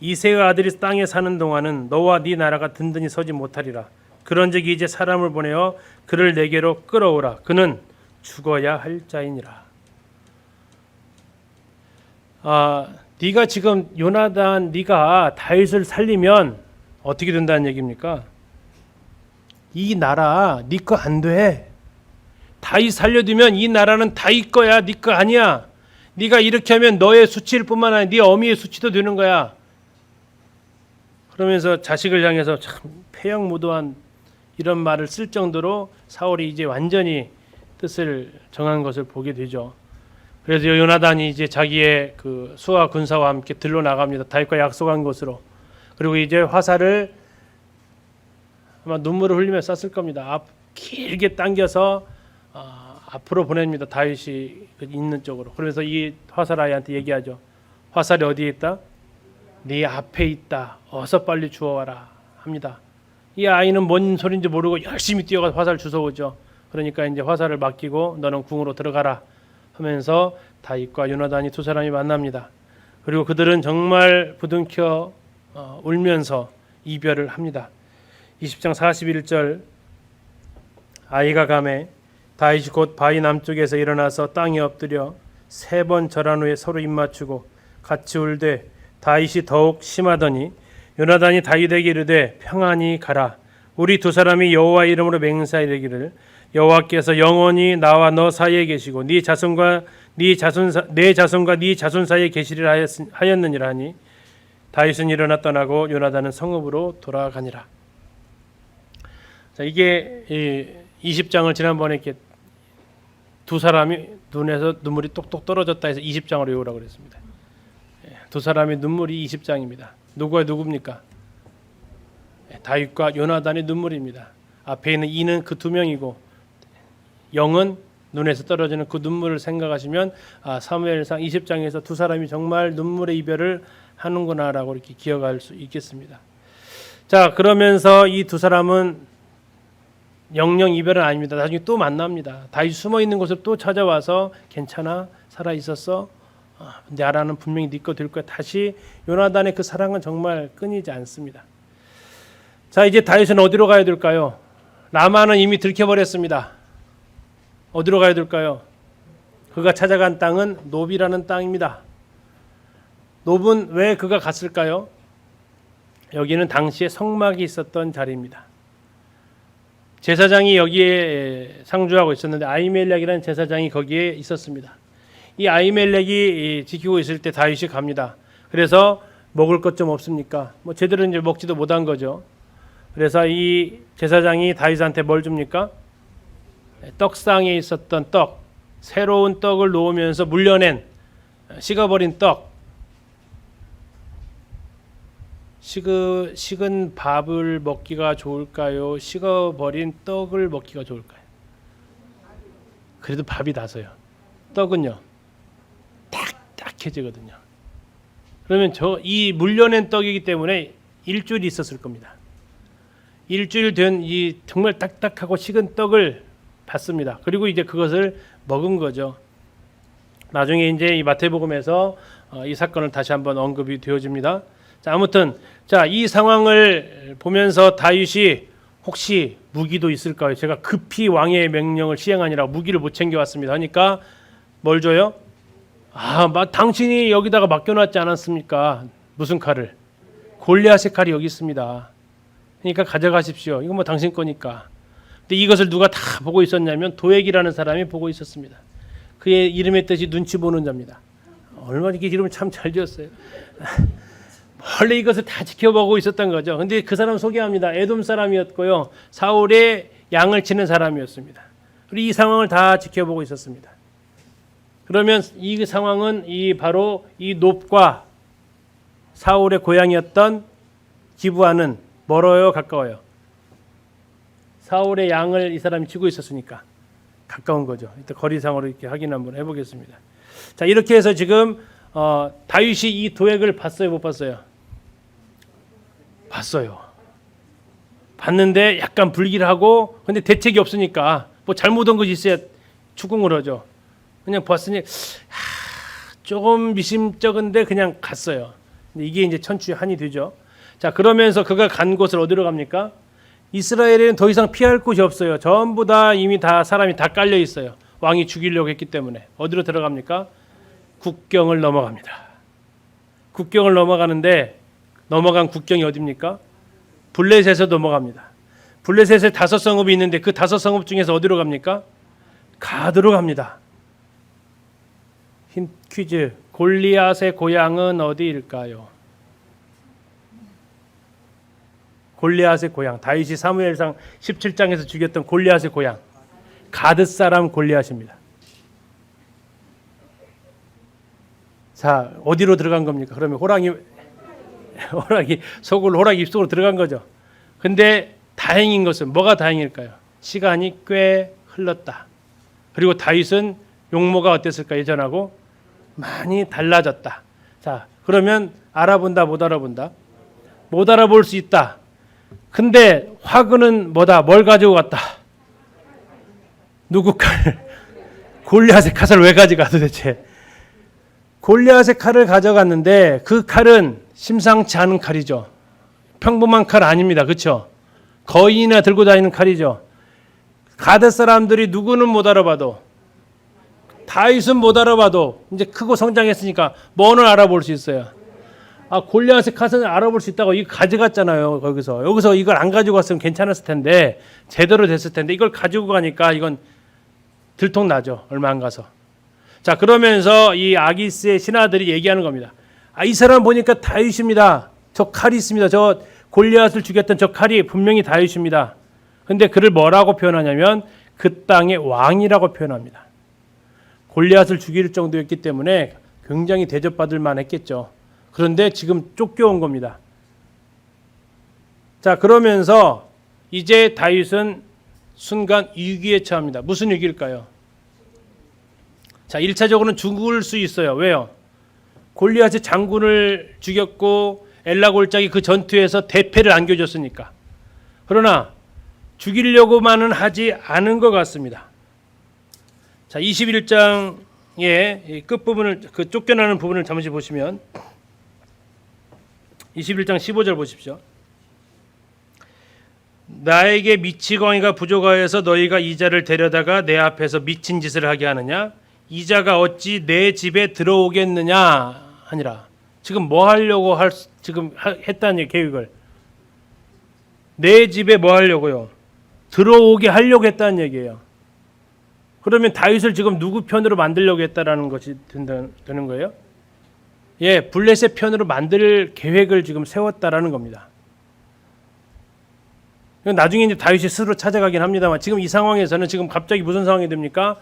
이새의 아들이 땅에 사는 동안은 너와 네 나라가 든든히 서지 못하리라. 그런즉 이제 사람을 보내어 그를 내게로 끌어오라. 그는 죽어야 할 자이니라. 네가 지금 요나단 네가 다윗을 살리면 어떻게 된다는 얘기입니까? 이 나라 네 거 안 돼. 다윗 살려두면 이 나라는 다윗 거야. 네 거 아니야. 네가 이렇게 하면 너의 수치일 뿐만 아니라 네 어미의 수치도 되는 거야. 그러면서 자식을 향해서 참 패역무도한 이런 말을 쓸 정도로 사울이 이제 완전히 뜻을 정한 것을 보게 되죠. 그래서 요나단이 이제 자기의 그 수하 군사와 함께 들러 나갑니다. 다윗과 약속한 곳으로. 그리고 이제 화살을 아마 눈물을 흘리며 쐈을 겁니다. 길게 당겨서 앞으로 보냅니다. 다윗이 있는 쪽으로. 그러면서 이 화살 아이한테 얘기하죠. 화살이 어디에 있다? 네 앞에 있다. 어서 빨리 주워와라 합니다. 이 아이는 뭔 소리인지 모르고 열심히 뛰어가서 화살 주워오죠. 그러니까 이제 화살을 맡기고 너는 궁으로 들어가라 하면서 다윗과 요나단이 두 사람이 만납니다. 그리고 그들은 정말 부둥켜 울면서 이별을 합니다. 20장 41절 아이가 가매 다윗이 곧 바위 남쪽에서 일어나서 땅에 엎드려 3번 절한 후에 서로 입맞추고 같이 울되 다윗이 더욱 심하더니 요나단이 다윗에게 이르되 평안히 가라. 우리 두 사람이 여호와 이름으로 맹세하기를 여호와께서 영원히 나와 너 사이에 계시고 네 자손과 네 자손 사이에 계시리라 하였느니라 하니 다윗은 일어나 떠나고 요나단은 성읍으로 돌아가니라. 자, 이게 20장을 지난번에 이렇게 두 사람이 눈에서 눈물이 똑똑 떨어졌다 해서 20장으로 외우라고 그랬습니다. 두 사람의 눈물이 20장입니다. 누굽니까? 다윗과 요나단의 눈물입니다. 앞에 있는 이는 그 두 명이고 영은 눈에서 떨어지는 그 눈물을 생각하시면 사무엘상 20장에서 두 사람이 정말 눈물의 이별을 하는구나라고 이렇게 기억할 수 있겠습니다. 자, 그러면서 이 두 사람은 영영 이별은 아닙니다. 나중에 또 만납니다. 다윗 숨어 있는 곳을 또 찾아와서 괜찮아? 살아 있었어? 나라는 분명히 네 거 될 거야. 다시 요나단의 그 사랑은 정말 끊이지 않습니다. 자, 이제 다윗은 어디로 가야 될까요? 라마는 이미 들켜버렸습니다. 어디로 가야 될까요? 그가 찾아간 땅은 노비라는 땅입니다. 놉은 왜 그가 갔을까요? 여기는 당시에 성막이 있었던 자리입니다. 제사장이 여기에 상주하고 있었는데 아히멜렉이라는 제사장이 거기에 있었습니다. 이 아히멜렉이 지키고 있을 때 다윗이 갑니다. 그래서 먹을 것 좀 없습니까? 뭐 제대로 이제 먹지도 못한 거죠. 그래서 이 제사장이 다윗한테 뭘 줍니까? 떡상에 있었던 떡, 새로운 떡을 놓으면서 물려낸 식어버린 떡, 식은 밥을 먹기가 좋을까요? 식어버린 떡을 먹기가 좋을까요? 그래도 밥이 나서요. 떡은요, 딱딱해지거든요. 그러면 이 물려낸 떡이기 때문에 일주일이 있었을 겁니다. 일주일 된 이 정말 딱딱하고 식은 떡을 받습니다. 그리고 이제 그것을 먹은 거죠. 나중에 이제 이 마태복음에서 이 사건을 다시 한번 언급이 되어집니다. 자, 아무튼 이 상황을 보면서 다윗이 혹시 무기도 있을까요? 제가 급히 왕의 명령을 시행하니라 무기를 못 챙겨왔습니다. 하니까 뭘 줘요? 당신이 여기다가 맡겨놨지 않았습니까? 무슨 칼을? 골리앗의 칼이 여기 있습니다. 그러니까 가져가십시오. 이건 뭐 당신 거니까. 근데 이것을 누가 다 보고 있었냐면 도액이라는 사람이 보고 있었습니다. 그의 이름의 뜻이 눈치 보는 자입니다. 얼마나 이게 이름을 참 잘 지었어요. 원래 이것을 다 지켜보고 있었던 거죠. 근데 그 사람 소개합니다. 에돔 사람이었고요. 사울의 양을 치는 사람이었습니다. 그리고 이 상황을 다 지켜보고 있었습니다. 그러면 이 상황은 바로 이 놉과 사울의 고향이었던 기브아는 멀어요, 가까워요? 사울의 양을 이 사람이 치고 있었으니까 가까운 거죠. 일단 거리상으로 이렇게 확인 한번 해보겠습니다. 자, 이렇게 해서 지금 다윗이 이 도액을 봤어요, 못 봤어요? 봤어요. 봤는데 약간 불길하고, 근데 대책이 없으니까 뭐 잘못한 것이 있어야 추궁을 하죠. 그냥 봤으니 조금 미심쩍은데 그냥 갔어요. 이게 이제 천추의 한이 되죠. 자, 그러면서 그가 간 곳을 어디로 갑니까? 이스라엘에는 더 이상 피할 곳이 없어요. 전부 다 이미 다 사람이 다 깔려 있어요. 왕이 죽이려고 했기 때문에. 어디로 들어갑니까? 국경을 넘어갑니다. 국경을 넘어가는데 넘어간 국경이 어디입니까? 블레셋에서 넘어갑니다. 블레셋에 5성읍이 있는데 그 5성읍 중에서 어디로 갑니까? 가드로 갑니다. 힌 퀴즈. 골리앗의 고향은 어디일까요? 골리앗의 고향. 다윗이 사무엘상 17장에서 죽였던 골리앗의 고향. 가드 사람 골리앗입니다. 자, 어디로 들어간 겁니까? 그러면 호랑이 속으로 호랑이 입속으로 들어간 거죠. 근데 다행인 것은 뭐가 다행일까요? 시간이 꽤 흘렀다. 그리고 다윗은 용모가 어땠을까? 예전하고 많이 달라졌다. 자, 그러면 알아본다, 못 알아본다? 못 알아볼 수 있다. 근데 화근은 뭐다? 뭘 가지고 갔다? 누구 칼? 골리앗의 칼을 왜 가져가 도대체? 골리앗의 칼을 가져갔는데 그 칼은 심상치 않은 칼이죠. 평범한 칼 아닙니다. 그렇죠? 거인이나 들고 다니는 칼이죠. 가드 사람들이 누구는 못 알아봐도 다윗은 못 알아봐도 이제 크고 성장했으니까 뭐는 알아볼 수 있어요. 아, 골리앗의 칼은 알아볼 수 있다고 이거 가져갔잖아요. 여기서 이걸 안 가지고 갔으면 괜찮았을 텐데 제대로 됐을 텐데 이걸 가지고 가니까 이건 들통나죠. 얼마 안 가서. 자, 그러면서 이 아기스의 신하들이 얘기하는 겁니다. 아, 이 사람 보니까 다윗입니다. 저 칼이 있습니다. 저 골리앗을 죽였던 저 칼이 분명히 다윗입니다. 근데 그를 뭐라고 표현하냐면 그 땅의 왕이라고 표현합니다. 골리앗을 죽일 정도였기 때문에 굉장히 대접받을 만했겠죠. 그런데 지금 쫓겨온 겁니다. 자, 그러면서 이제 다윗은 순간 위기에 처합니다. 무슨 위기일까요? 자, 1차적으로는 죽을 수 있어요. 왜요? 골리앗의 장군을 죽였고 엘라 골짜기 그 전투에서 대패를 안겨줬으니까. 그러나 죽이려고만은 하지 않은 것 같습니다. 자, 21장의 끝부분을 그 쫓겨나는 부분을 잠시 보시면 21장 15절 보십시오. 나에게 미치광이가 부족하여서 너희가 이자를 데려다가 내 앞에서 미친 짓을 하게 하느냐? 이자가 어찌 내 집에 들어오겠느냐 하니라. 지금 뭐 하려고 지금 했다는 계획을. 내 집에 뭐 하려고요? 들어오게 하려고 했다는 얘기예요. 그러면 다윗을 지금 누구 편으로 만들려고 했다라는 것이 되는 거예요? 예, 블레셋 편으로 만들 계획을 지금 세웠다라는 겁니다. 나중에 이제 다윗이 스스로 찾아가긴 합니다만 지금 이 상황에서는 지금 갑자기 무슨 상황이 됩니까?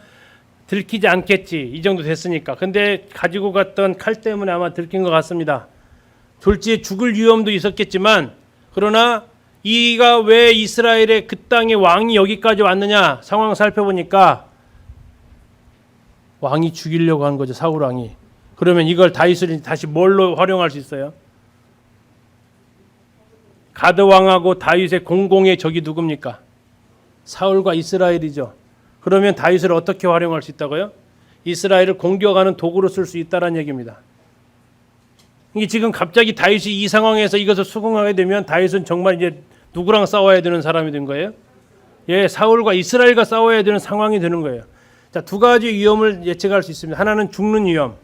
들키지 않겠지. 이 정도 됐으니까. 근데 가지고 갔던 칼 때문에 아마 들킨 것 같습니다. 졸지에 죽을 위험도 있었겠지만 그러나 이가 왜 이스라엘의 그 땅의 왕이 여기까지 왔느냐 상황 살펴보니까 왕이 죽이려고 한 거죠. 사울 왕이. 그러면 이걸 다윗을 다시 뭘로 활용할 수 있어요? 가드 왕하고 다윗의 공공의 적이 누굽니까? 사울과 이스라엘이죠. 그러면 다윗을 어떻게 활용할 수 있다고요? 이스라엘을 공격하는 도구로 쓸 수 있다는 얘기입니다. 이게 지금 갑자기 다윗이 이 상황에서 이것을 수긍하게 되면 다윗은 정말 이제 누구랑 싸워야 되는 사람이 된 거예요? 예, 사울과 이스라엘과 싸워야 되는 상황이 되는 거예요. 자, 두 가지 위험을 예측할 수 있습니다. 하나는 죽는 위험.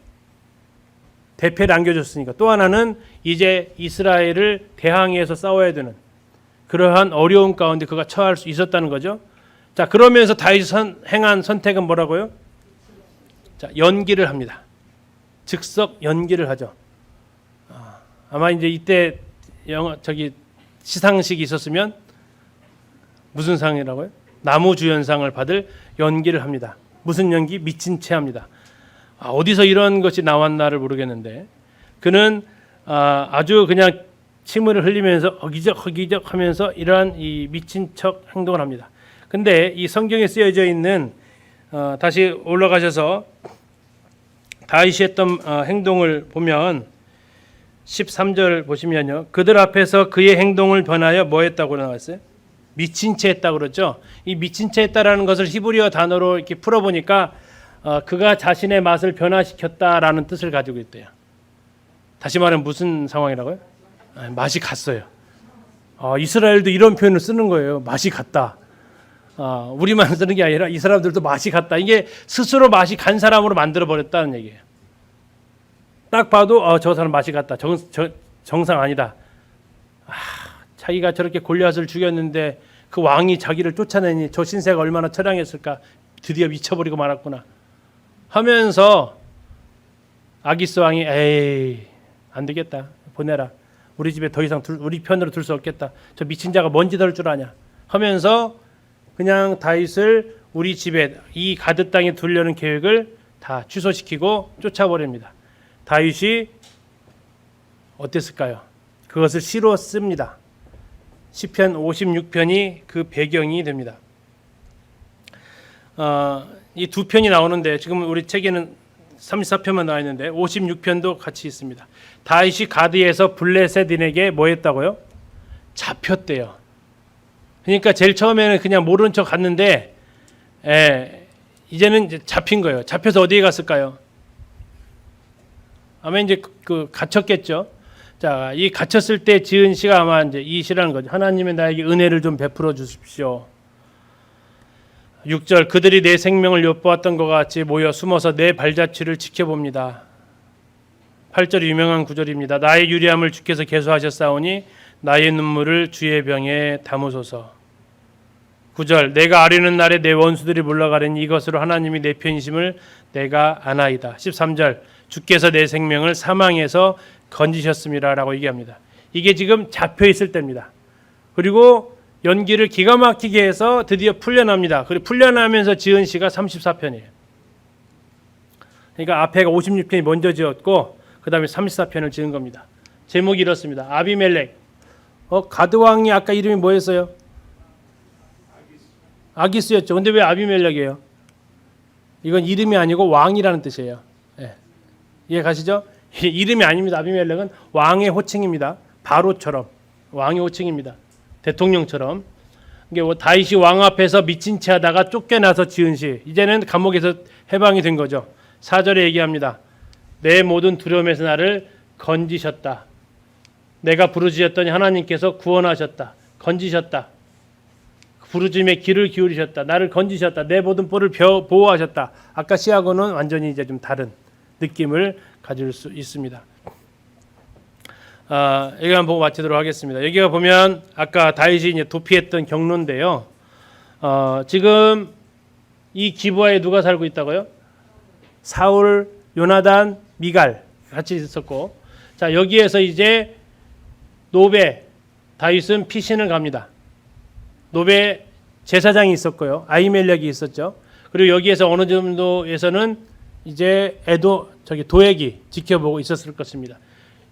대패를 안겨줬으니까. 또 하나는 이제 이스라엘을 대항해서 싸워야 되는 그러한 어려움 가운데 그가 처할 수 있었다는 거죠. 자, 그러면서 다윗이 행한 선택은 뭐라고요? 자, 연기를 합니다. 즉석 연기를 하죠. 아마 이제 이때 시상식이 있었으면 무슨 상이라고요? 나무주연상을 받을 연기를 합니다. 무슨 연기? 미친 채 합니다. 어디서 이런 것이 나왔나를 모르겠는데 그는 아주 그냥 침을 흘리면서 허기적 하면서 이러한 이 미친 척 행동을 합니다. 근데 이 성경에 쓰여져 있는 다시 올라가셔서 다윗이 했던 행동을 보면 13절 보시면요. 그들 앞에서 그의 행동을 변하여 뭐 했다고 나왔어요? 미친 채 했다고 그랬죠. 이 미친 채 했다라는 것을 히브리어 단어로 이렇게 풀어보니까 그가 자신의 맛을 변화시켰다라는 뜻을 가지고 있대요. 다시 말하면 무슨 상황이라고요? 맛이 갔어요. 이스라엘도 이런 표현을 쓰는 거예요. 맛이 갔다. 우리만 쓰는 게 아니라 이 사람들도 맛이 갔다. 이게 스스로 맛이 간 사람으로 만들어 버렸다는 얘기예요. 딱 봐도 저 사람 맛이 갔다. 정상 아니다. 자기가 저렇게 골리앗을 죽였는데 그 왕이 자기를 쫓아내니 저 신세가 얼마나 처량했을까. 드디어 미쳐버리고 말았구나 하면서 아기스 왕이 에이 안 되겠다. 보내라. 우리 집에 더 이상 우리 편으로 둘 수 없겠다. 저 미친 자가 뭔 짓을 줄 아냐 하면서 그냥 다윗을 우리 집에 이 가드 땅에 두려는 계획을 다 취소시키고 쫓아버립니다. 다윗이 어땠을까요? 그것을 시로 씁니다. 시편 56편이 그 배경이 됩니다. 이 두 편이 나오는데 지금 우리 책에는 34편만 나와 있는데 56편도 같이 있습니다. 다윗이 가드에서 블레셋인에게 뭐 했다고요? 잡혔대요. 그러니까 제일 처음에는 그냥 모르는 척 갔는데 이제는 이제 잡힌 거예요. 잡혀서 어디에 갔을까요? 아마 이제 그 갇혔겠죠. 자, 이 갇혔을 때 지은 시가 아마 이제 이 시라는 거죠. 하나님의 나에게 은혜를 좀 베풀어 주십시오. 6절 그들이 내 생명을 엿보았던 것 같이 모여 숨어서 내 발자취를 지켜봅니다. 8절이 유명한 구절입니다. 나의 유리함을 주께서 계수하셨사오니 나의 눈물을 주의 병에 담으소서. 9절 내가 아뢰는 날에 내 원수들이 물러가려니 이것으로 하나님이 내 편이심을 내가 아나이다. 13절 주께서 내 생명을 사망에서 건지셨습니다 라고 얘기합니다. 이게 지금 잡혀 있을 때입니다. 그리고 연기를 기가 막히게 해서 드디어 풀려납니다. 그리고 풀려나면서 지은 시가 34편이에요. 그러니까 앞에가 56편이 먼저 지었고 그 다음에 34편을 지은 겁니다. 제목이 이렇습니다. 아비멜렉. 가드 왕이 아까 이름이 뭐였어요? 아기스였죠. 근데 왜 아비멜렉이에요? 이건 이름이 아니고 왕이라는 뜻이에요. 네. 이해 가시죠? 이름이 아닙니다. 아비멜렉은 왕의 호칭입니다. 바로처럼 왕의 호칭입니다. 대통령처럼. 이게 다윗이 왕 앞에서 미친 채 하다가 쫓겨나서 지은 시. 이제는 감옥에서 해방이 된 거죠. 4절에 얘기합니다. 내 모든 두려움에서 나를 건지셨다. 내가 부르짖었더니 하나님께서 구원하셨다. 건지셨다. 부르짖음에 귀를 기울이셨다. 나를 건지셨다. 내 모든 뿔을 보호하셨다. 아까 시하고는 완전히 이제 좀 다른 느낌을 가질 수 있습니다. 여기 한번 보고 마치도록 하겠습니다. 여기가 보면 아까 다윗이 이제 도피했던 경로인데요. 지금 이 기브아에 누가 살고 있다고요? 사울, 요나단, 미갈 같이 있었고, 자 여기에서 이제 노베 다윗은 피신을 갑니다. 노베 제사장이 있었고요, 아히멜렉이 있었죠. 그리고 여기에서 어느 정도에서는 이제 도액이 지켜보고 있었을 것입니다.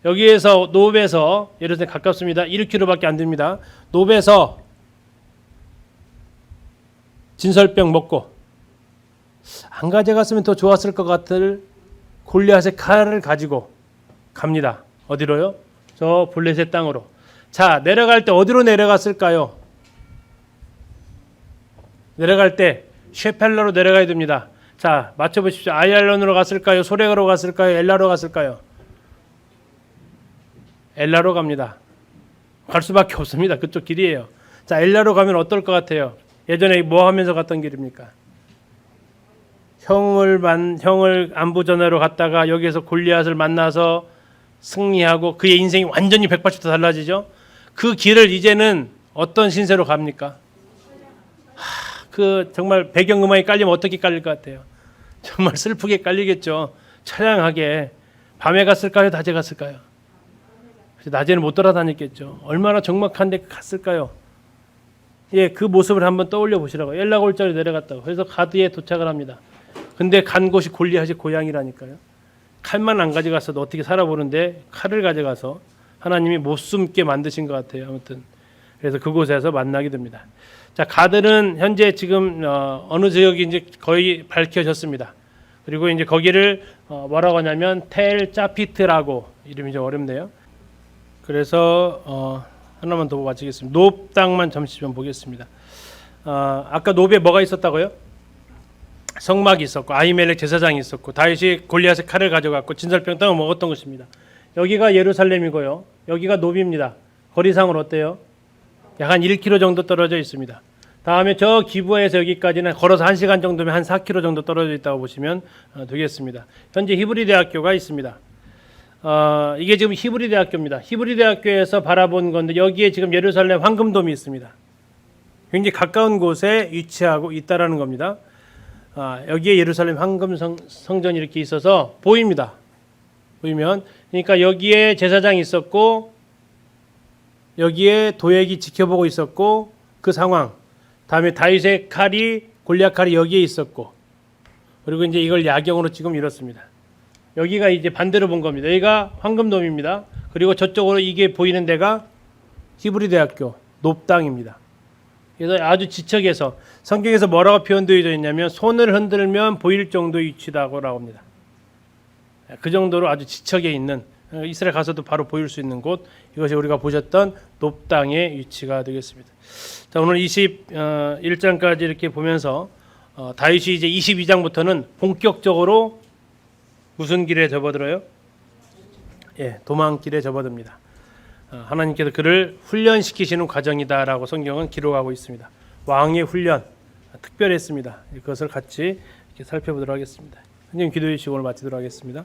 여기에서 노베에서 예를 들어 가깝습니다. 1km밖에 안 됩니다. 노베에서 진설병 먹고 안 가져갔으면 더 좋았을 것 같을 골리앗의 칼을 가지고 갑니다. 어디로요? 저 블레셋 땅으로. 자, 내려갈 때 어디로 내려갔을까요? 내려갈 때 쉐펠러로 내려가야 됩니다. 자, 맞춰보십시오. 아이알론으로 갔을까요? 소렉으로 갔을까요? 엘라로 갔을까요? 엘라로 갑니다. 갈 수밖에 없습니다. 그쪽 길이에요. 자, 엘라로 가면 어떨 것 같아요? 예전에 뭐 하면서 갔던 길입니까? 형을 안부 전하러 갔다가 여기에서 골리앗을 만나서 승리하고 그의 인생이 완전히 180도 달라지죠. 그 길을 이제는 어떤 신세로 갑니까? 그 정말 배경음악이 깔리면 어떻게 깔릴 것 같아요? 정말 슬프게 깔리겠죠. 처량하게. 밤에 갔을까요? 낮에 갔을까요? 낮에는 못 돌아다녔겠죠. 얼마나 적막한데 갔을까요? 예, 그 모습을 한번 떠올려 보시라고. 엘라 골짜기로 내려갔다고. 그래서 가드에 도착을 합니다. 근데 간 곳이 골리앗의 고향이라니까요. 칼만 안 가져갔어도 어떻게 살아보는데 칼을 가져가서 하나님이 못 숨게 만드신 것 같아요. 아무튼 그래서 그곳에서 만나게 됩니다. 자, 가드는 현재 지금 어느 지역인지 거의 밝혀졌습니다. 그리고 이제 거기를 뭐라고 하냐면 텔 짜피트라고, 이름이 좀 어렵네요. 그래서 하나만 더 마치겠습니다. 노브 땅만 잠시 좀 보겠습니다. 아까 노브에 뭐가 있었다고요? 성막이 있었고 아히멜렉 제사장이 있었고 다윗이 골리앗의 칼을 가져갔고 진설병 땅을 먹었던 것입니다. 여기가 예루살렘이고요. 여기가 노비입니다. 거리상으로 어때요? 약 한 1km 정도 떨어져 있습니다. 다음에 저 기부에서 여기까지는 걸어서 1시간 정도면 한 4km 정도 떨어져 있다고 보시면 되겠습니다. 현재 히브리 대학교가 있습니다. 이게 지금 히브리 대학교입니다. 히브리 대학교에서 바라본 건데 여기에 지금 예루살렘 황금돔이 있습니다. 굉장히 가까운 곳에 위치하고 있다라는 겁니다. 여기에 예루살렘 황금 성전이 이렇게 있어서 보입니다. 보이면 그러니까 여기에 제사장이 있었고 여기에 도액이 지켜보고 있었고 그 상황. 다음에 다윗의 칼이 골리앗 칼이 여기에 있었고 그리고 이제 이걸 야경으로 지금 이렇습니다. 여기가 이제 반대로 본 겁니다. 여기가 황금돔입니다. 그리고 저쪽으로 이게 보이는 데가 히브리 대학교 높당입니다. 그래서 아주 지척에서 성경에서 뭐라고 표현되어 있냐면 손을 흔들면 보일 정도의 위치다고 합니다. 그 정도로 아주 지척에 있는 이스라엘 가서도 바로 보일 수 있는 곳 이것이 우리가 보셨던 높당의 위치가 되겠습니다. 자, 오늘 21장까지 이렇게 보면서 다윗이 이제 22장부터는 본격적으로 무슨 길에 접어들어요? 예, 도망길에 접어듭니다. 하나님께서 그를 훈련시키시는 과정이다라고 성경은 기록하고 있습니다. 왕의 훈련 특별했습니다. 그것을 같이 이렇게 살펴보도록 하겠습니다. 선생님 기도해 주시고 오늘 마치도록 하겠습니다.